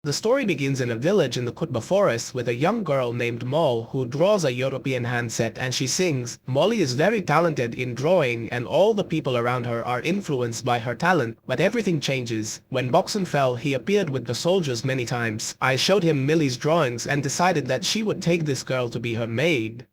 The story begins in a village in the Kutba forest with a young girl named Moll who draws a European handset and she sings. Molly is very talented in drawing and all the people around her are influenced by her talent, but everything changes. When Boxon fell, he appeared with the soldiers many times. I showed him Millie's drawings and decided that she would take this girl to be her maid.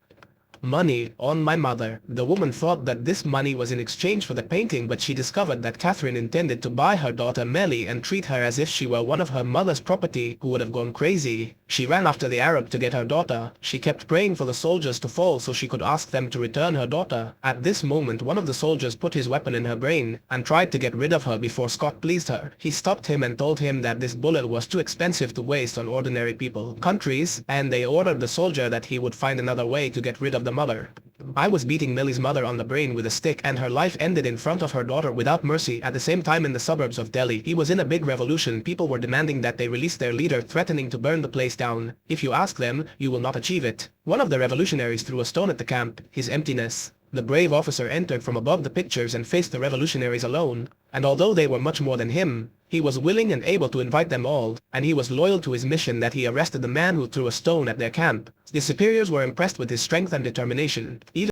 Money on my mother. The woman thought that this money was in exchange for the painting, but she discovered that Catherine intended to buy her daughter Melly and treat her as if she were one of her mother's property, who would have gone crazy. She ran after the Arab to get her daughter. She kept praying for the soldiers to fall so she could ask them to return her daughter. At this moment, one of the soldiers put his weapon in her brain and tried to get rid of her before Scott pleased her. He stopped him and told him that this bullet was too expensive to waste on ordinary people, countries, and they ordered the soldier that he would find another way to get rid of the mother. I was beating Millie's mother on the brain with a stick and her life ended in front of her daughter without mercy. At the same time in the suburbs of Delhi, he was in a big revolution. People were demanding that they release their leader, threatening to burn the place down. If you ask them, you will not achieve it. One of the revolutionaries threw a stone at the camp, his emptiness. The brave officer entered from above the pictures and faced the revolutionaries alone, and although they were much more than him, he was willing and able to invite them all, and he was loyal to his mission that he arrested the man who threw a stone at their camp. The superiors were impressed with his strength and determination. Even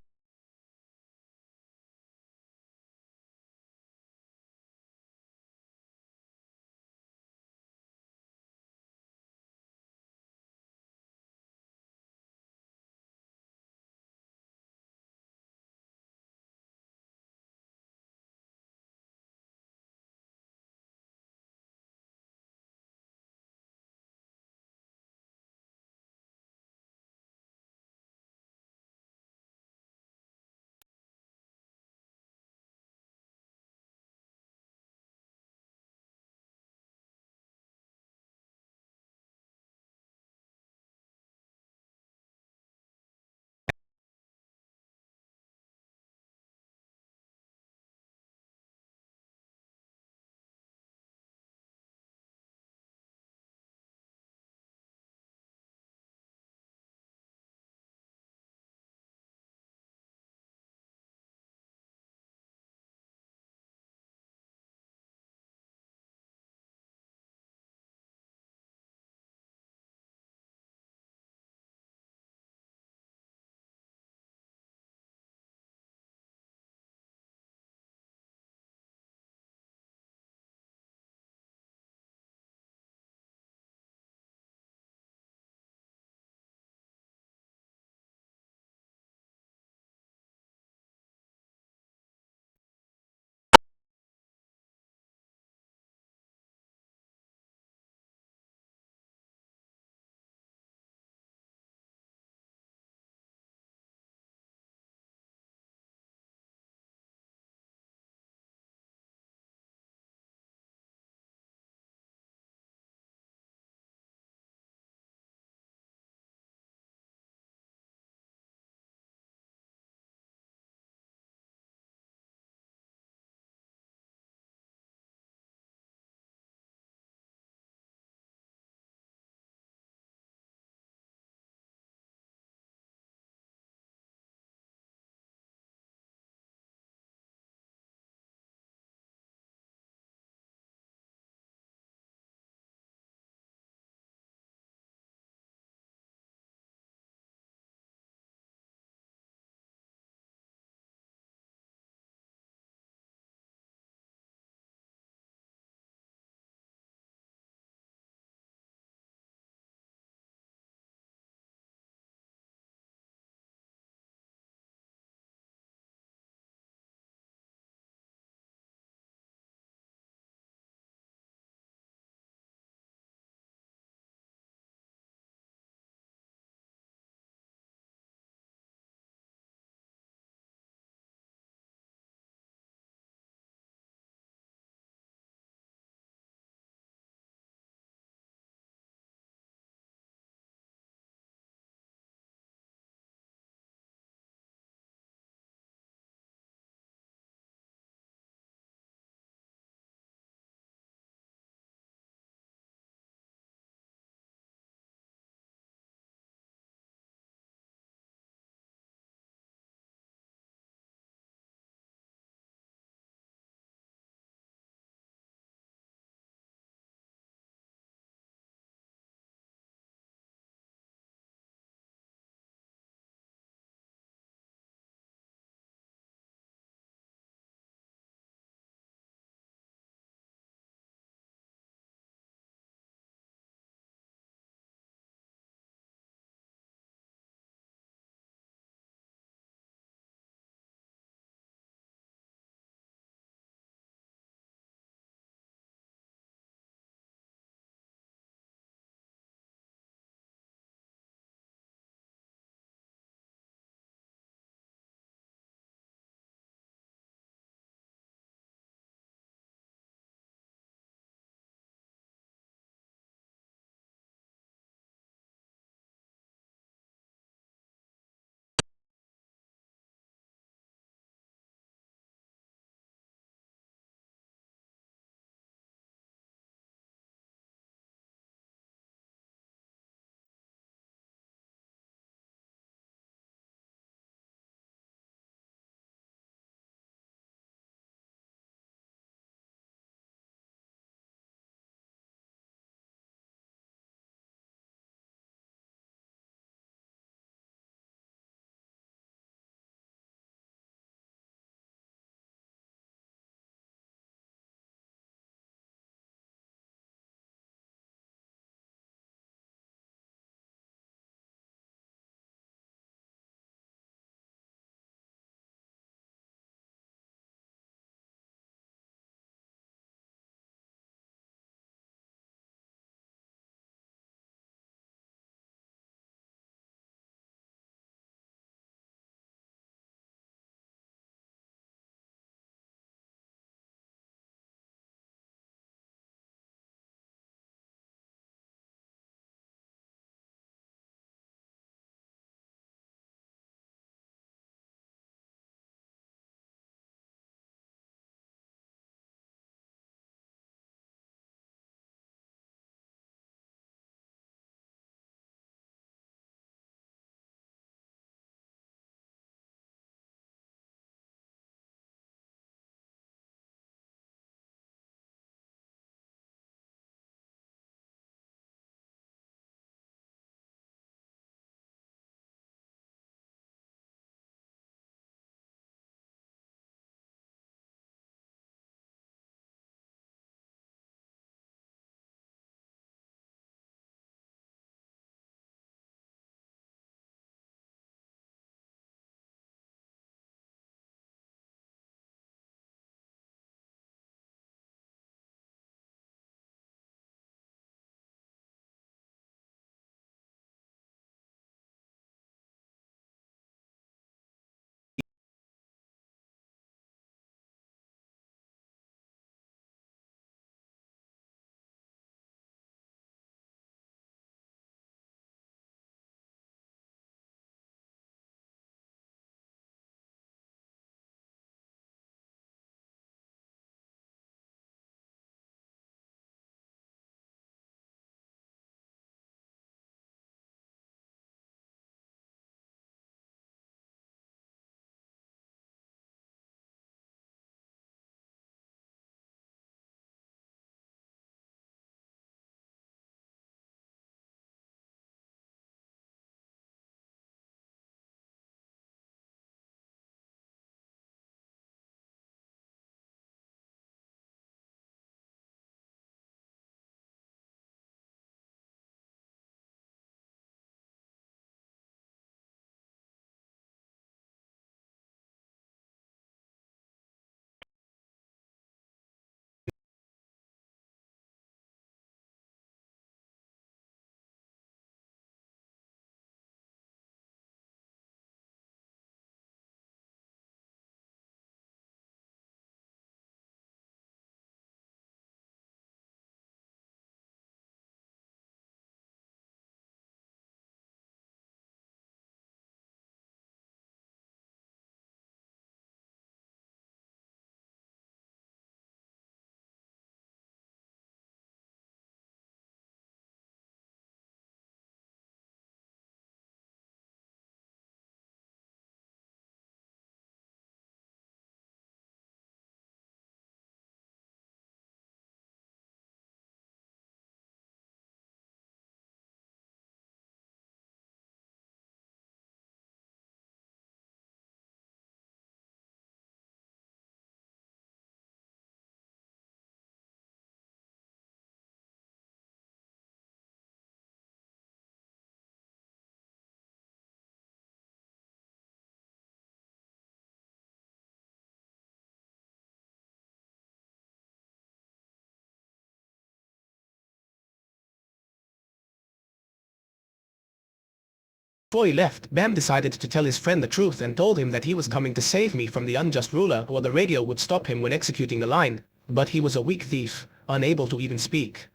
Before he left, Bam decided to tell his friend the truth and told him that he was coming to save me from the unjust ruler, or the radio would stop him when executing the line. But he was a weak thief, unable to even speak.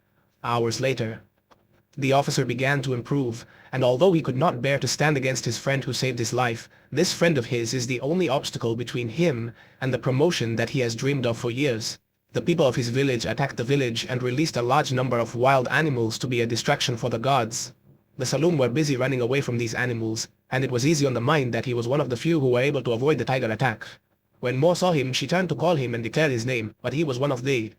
Hours later, the officer began to improve, and although he could not bear to stand against his friend who saved his life, this friend of his is the only obstacle between him and the promotion that he has dreamed of for years. The people of his village attacked the village and released a large number of wild animals to be a distraction for the gods. The Saloon were busy running away from these animals, and it was easy on the mind that he was one of the few who were able to avoid the tiger attack. When Mo saw him, she turned to call him and declared his name, but he was one of the.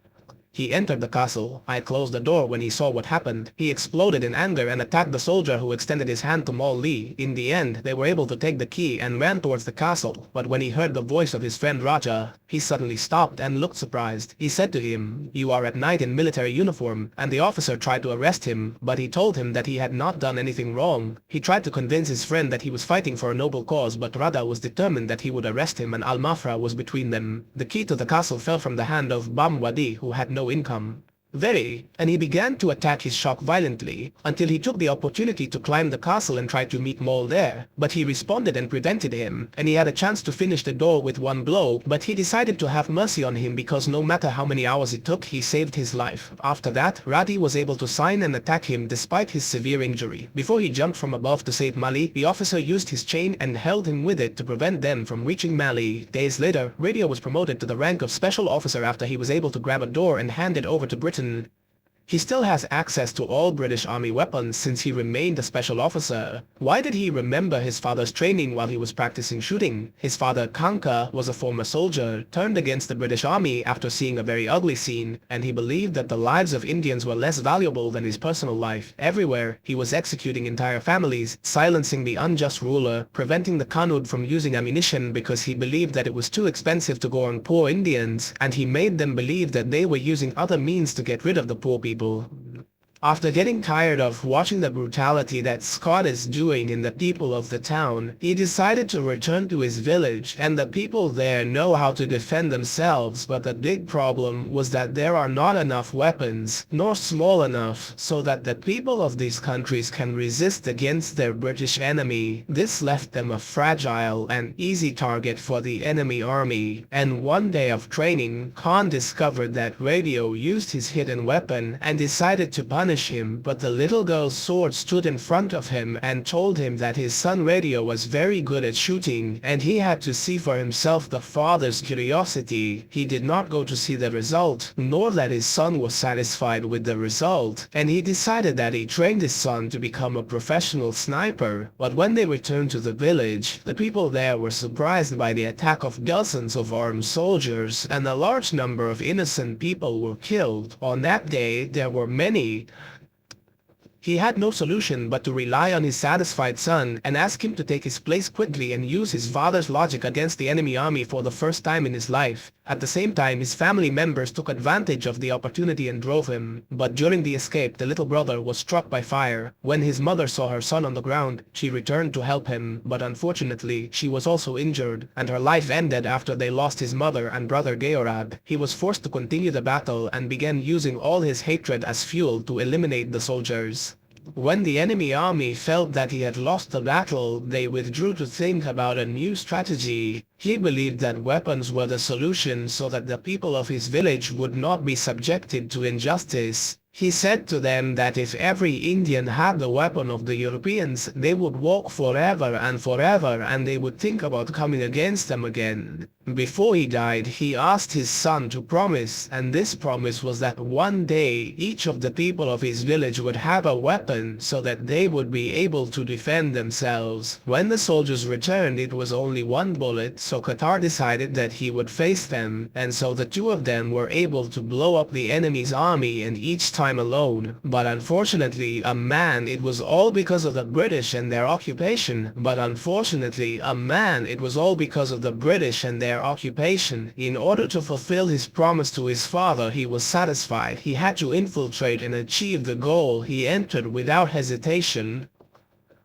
He entered the castle. I closed the door when he saw what happened. He exploded in anger and attacked the soldier who extended his hand to Mo Lee. In the end, they were able to take the key and ran towards the castle, but when he heard the voice of his friend Raja, he suddenly stopped and looked surprised. He said to him, "You are at night in military uniform," and the officer tried to arrest him, but he told him that he had not done anything wrong. He tried to convince his friend that he was fighting for a noble cause, but Radha was determined that he would arrest him, and Al-Mafra was between them. The key to the castle fell from the hand of Bam Wadi, who had no income. And he began to attack his shop violently, until he took the opportunity to climb the castle and try to meet Mole there. But he responded and prevented him, and he had a chance to finish the door with one blow, but he decided to have mercy on him because no matter how many hours it took, he saved his life. After that, Radi was able to sign and attack him despite his severe injury. Before he jumped from above to save Mali, the officer used his chain and held him with it to prevent them from reaching Mali. Days later, Radio was promoted to the rank of special officer after he was able to grab a door and hand it over to Britain. He still has access to all British Army weapons since he remained a special officer. Why did he remember his father's training while he was practicing shooting? His father, Kanka, was a former soldier, turned against the British Army after seeing a very ugly scene, and he believed that the lives of Indians were less valuable than his personal life. Everywhere, he was executing entire families, silencing the unjust ruler, preventing the Kanud from using ammunition because he believed that it was too expensive to go on poor Indians, and he made them believe that they were using other means to get rid of the poor people. After getting tired of watching the brutality that Scott is doing in the people of the town, he decided to return to his village, and the people there know how to defend themselves, but the big problem was that there are not enough weapons, nor small enough, so that the people of these countries can resist against their British enemy. This left them a fragile and easy target for the enemy army, and one day of training, Khan discovered that Radio used his hidden weapon and decided to punish him, but the little girl's sword stood in front of him and told him that his son Radio was very good at shooting, and he had to see for himself the father's curiosity. He did not go to see the result, nor that his son was satisfied with the result, and he decided that he trained his son to become a professional sniper. But when they returned to the village, the people there were surprised by the attack of dozens of armed soldiers, and a large number of innocent people were killed. On that day, there were many. He had no solution but to rely on his satisfied son and ask him to take his place quickly and use his father's logic against the enemy army for the first time in his life. At the same time, his family members took advantage of the opportunity and drove him. But during the escape, the little brother was struck by fire. When his mother saw her son on the ground, she returned to help him, but unfortunately, she was also injured, and her life ended after they lost his mother and brother Georad. He was forced to continue the battle and began using all his hatred as fuel to eliminate the soldiers. When the enemy army felt that he had lost the battle, they withdrew to think about a new strategy. He believed that weapons were the solution so that the people of his village would not be subjected to injustice. He said to them that if every Indian had the weapon of the Europeans, they would walk forever, and they would think about coming against them again. Before he died, he asked his son to promise, and this promise was that one day each of the people of his village would have a weapon so that they would be able to defend themselves. When the soldiers returned, it was only one bullet, so Qatar decided that he would face them, and so the two of them were able to blow up the enemy's army, and each time alone. But unfortunately, it was all because of the British and their occupation. In order to fulfill his promise to his father, he was satisfied. He had to infiltrate and achieve the goal. He entered without hesitation.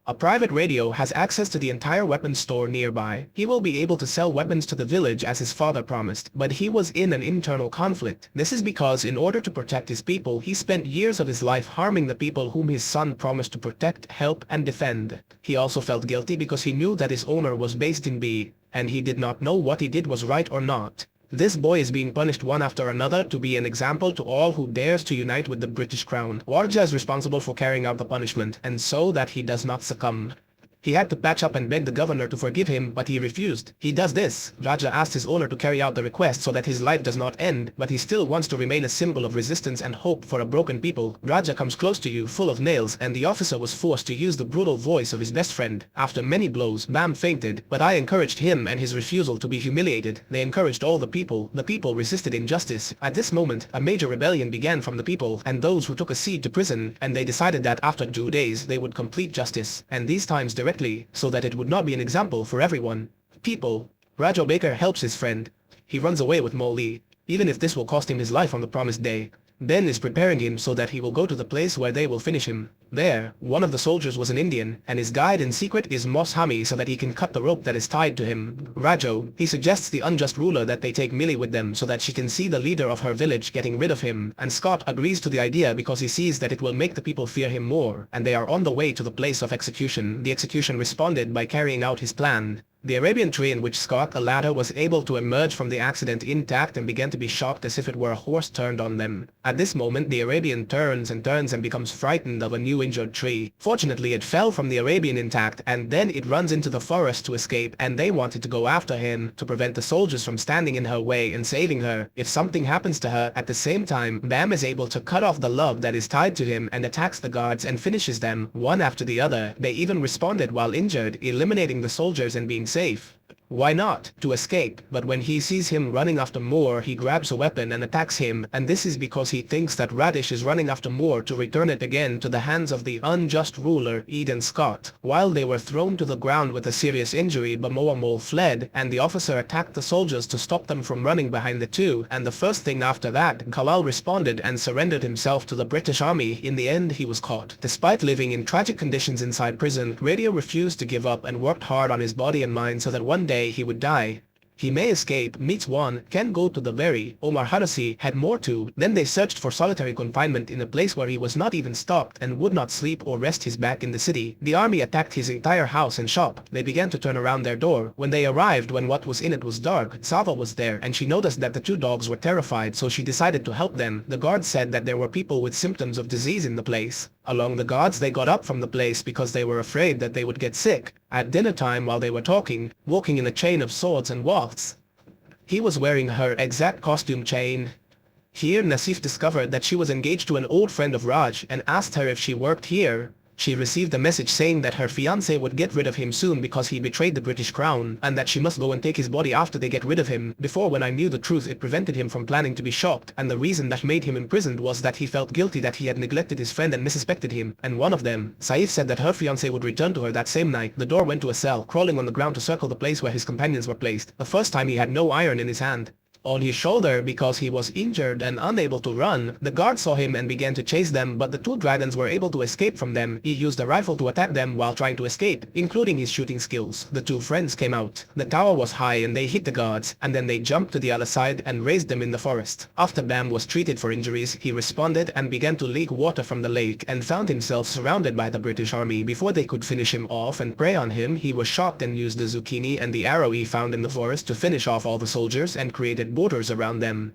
A private radio has access to the entire weapons store nearby. He will be able to sell weapons to the village as his father promised, but he was in an internal conflict. This is because in order to protect his people, he spent years of his life harming the people whom his son promised to protect, help, and defend. He also felt guilty because he knew that his owner was based in B, and he did not know what he did was right or not. This boy is being punished one after another to be an example to all who dares to unite with the British Crown. Raja is responsible for carrying out the punishment, and so that he does not succumb. He had to patch up and beg the governor to forgive him, but he refused. He does this. Raja asked his owner to carry out the request so that his life does not end, but he still wants to remain a symbol of resistance and hope for a broken people. Raja comes close to you, full of nails, and the officer was forced to use the brutal voice of his best friend. After many blows, Bam fainted, but I encouraged him and his refusal to be humiliated. They encouraged all the people. The people resisted injustice. At this moment, a major rebellion began from the people and those who took a siege to prison, and they decided that after 2 days they would complete justice, and these times directly, so that it would not be an example for everyone. People. Rajo Baker helps his friend. He runs away with Molly, even if this will cost him his life on the promised day. Ben is preparing him so that he will go to the place where they will finish him. There, one of the soldiers was an Indian, and his guide in secret is Moss Hami so that he can cut the rope that is tied to him. Rajo, he suggests the unjust ruler that they take Millie with them so that she can see the leader of her village getting rid of him, and Scott agrees to the idea because he sees that it will make the people fear him more, and they are on the way to the place of execution. The execution responded by carrying out his plan. The Arabian tree in which Scott the latter was able to emerge from the accident intact and began to be shocked as if it were a horse turned on them. At this moment the Arabian turns and becomes frightened of a new injured tree. Fortunately it fell from the Arabian intact, and then it runs into the forest to escape, and they wanted to go after him to prevent the soldiers from standing in her way and saving her. If something happens to her at the same time, Bam is able to cut off the love that is tied to him and attacks the guards and finishes them one after the other. They even responded while injured, eliminating the soldiers and being safe. Why not? To escape, but when he sees him running after Moore, he grabs a weapon and attacks him, and this is because he thinks that Radish is running after Moore to return it again to the hands of the unjust ruler, Eden Scott. While they were thrown to the ground with a serious injury, Mole fled, and the officer attacked the soldiers to stop them from running behind the two, and the first thing after that, Kalal responded and surrendered himself to the British Army. In the end, he was caught. Despite living in tragic conditions inside prison, Radio refused to give up and worked hard on his body and mind so that one day he would die. He may escape, meets one, can go to the very, Omar Harasi had more to. Then they searched for solitary confinement in a place where he was not even stopped and would not sleep or rest his back in the city. The army attacked his entire house and shop. They began to turn around their door. When they arrived, when what was in it was dark, Sava was there, and she noticed that the two dogs were terrified, so she decided to help them. The guards said that there were people with symptoms of disease in the place. Along the guards, they got up from the place because they were afraid that they would get sick. At dinner time, while they were talking, walking in a chain of swords and wafts, he was wearing her exact costume chain. Here Nassif discovered that she was engaged to an old friend of Raj and asked her if she worked here. She received a message saying that her fiancé would get rid of him soon because he betrayed the British Crown, and that she must go and take his body after they get rid of him. Before, when I knew the truth, it prevented him from planning to be shocked, and the reason that made him imprisoned was that he felt guilty that he had neglected his friend and missuspected him. And one of them, Saif, said that her fiancé would return to her that same night. The door went to a cell, crawling on the ground to circle the place where his companions were placed. The first time he had no iron in his hand. On his shoulder because he was injured and unable to run. The guards saw him and began to chase them, but the two dragons were able to escape from them. He used a rifle to attack them while trying to escape, including his shooting skills. The two friends came out. The tower was high and they hit the guards, and then they jumped to the other side and raised them in the forest. After Bam was treated for injuries, he responded and began to leak water from the lake and found himself surrounded by the British army. Before they could finish him off and prey on him, he was shot and used the zucchini and the arrow he found in the forest to finish off all the soldiers and created borders around them.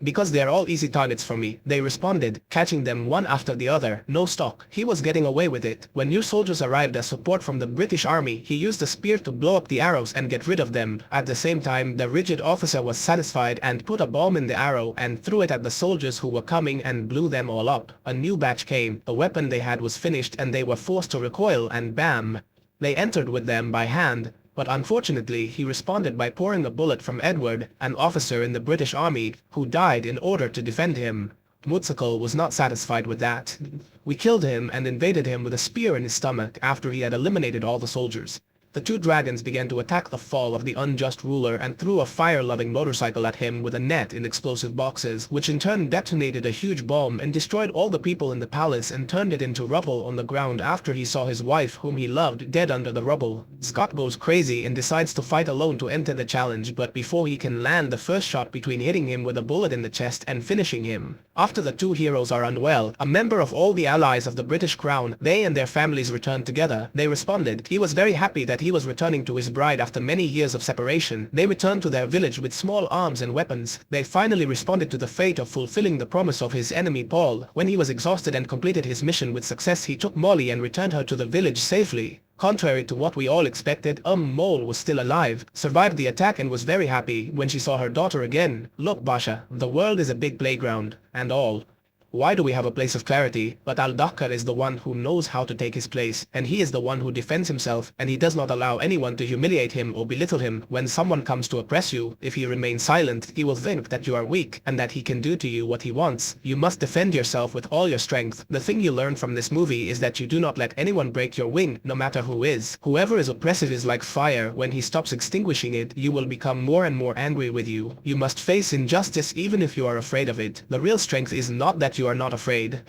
Because they are all easy targets for me, they responded, catching them one after the other. No stock. He was getting away with it. When new soldiers arrived as support from the British army, he used a spear to blow up the arrows and get rid of them. At the same time, the rigid officer was satisfied and put a bomb in the arrow and threw it at the soldiers who were coming and blew them all up. A new batch came. The weapon they had was finished and they were forced to recoil, and bam! They entered with them by hand. But unfortunately, he responded by pouring a bullet from Edward, an officer in the British Army, who died in order to defend him. Mutsakal was not satisfied with that. We killed him and invaded him with a spear in his stomach after he had eliminated all the soldiers. The two dragons began to attack the fall of the unjust ruler and threw a fire-loving motorcycle at him with a net in explosive boxes, which in turn detonated a huge bomb and destroyed all the people in the palace and turned it into rubble on the ground after he saw his wife, whom he loved, dead under the rubble. Scott goes crazy and decides to fight alone to enter the challenge, but before he can land the first shot between hitting him with a bullet in the chest and finishing him. After the two heroes are unwell, a member of all the allies of the British Crown, they and their families returned together. They responded. He was very happy that he was returning to his bride after many years of separation. They returned to their village with small arms and weapons. They finally responded to the fate of fulfilling the promise of his enemy Paul. When he was exhausted and completed his mission with success, he took Molly and returned her to the village safely. Contrary to what we all expected, Mole was still alive, survived the attack and was very happy when she saw her daughter again. Look, Basha, the world is a big playground, and all. Why do we have a place of clarity? But Al-Dakkar is the one who knows how to take his place, and he is the one who defends himself, and he does not allow anyone to humiliate him or belittle him. When someone comes to oppress you, if you remain silent, he will think that you are weak, and that he can do to you what he wants. You must defend yourself with all your strength. The thing you learn from this movie is that you do not let anyone break your wing, no matter who is. Whoever is oppressive is like fire. When he stops extinguishing it, you will become more and more angry with you. You must face injustice even if you are afraid of it. The real strength is not that you are not afraid.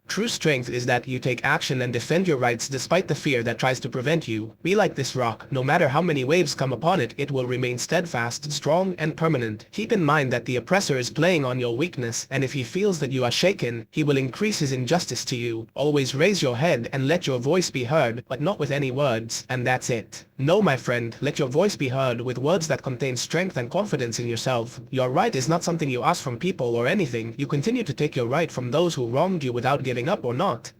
True strength is that you take action and defend your rights despite the fear that tries to prevent you. Be like this rock. No matter how many waves come upon it, it will remain steadfast, strong, and permanent. Keep in mind that the oppressor is playing on your weakness, and if he feels that you are shaken, he will increase his injustice to you. Always raise your head and let your voice be heard, but not with any words. And that's it. No, my friend, let your voice be heard with words that contain strength and confidence in yourself. Your right is not something you ask from people or anything. You continue to take your right from those who wronged you without giving up or not.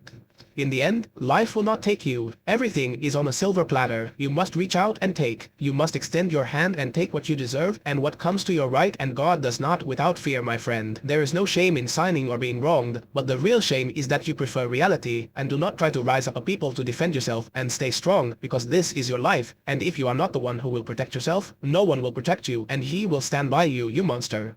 In the end, life will not take you. Everything is on a silver platter. You must reach out and take. You must extend your hand and take what you deserve and what comes to your right, and God does not without fear, my friend. There is no shame in signing or being wronged, but the real shame is that you prefer reality and do not try to rise up a people to defend yourself and stay strong, because this is your life, and if you are not the one who will protect yourself, no one will protect you, and he will stand by you, you monster.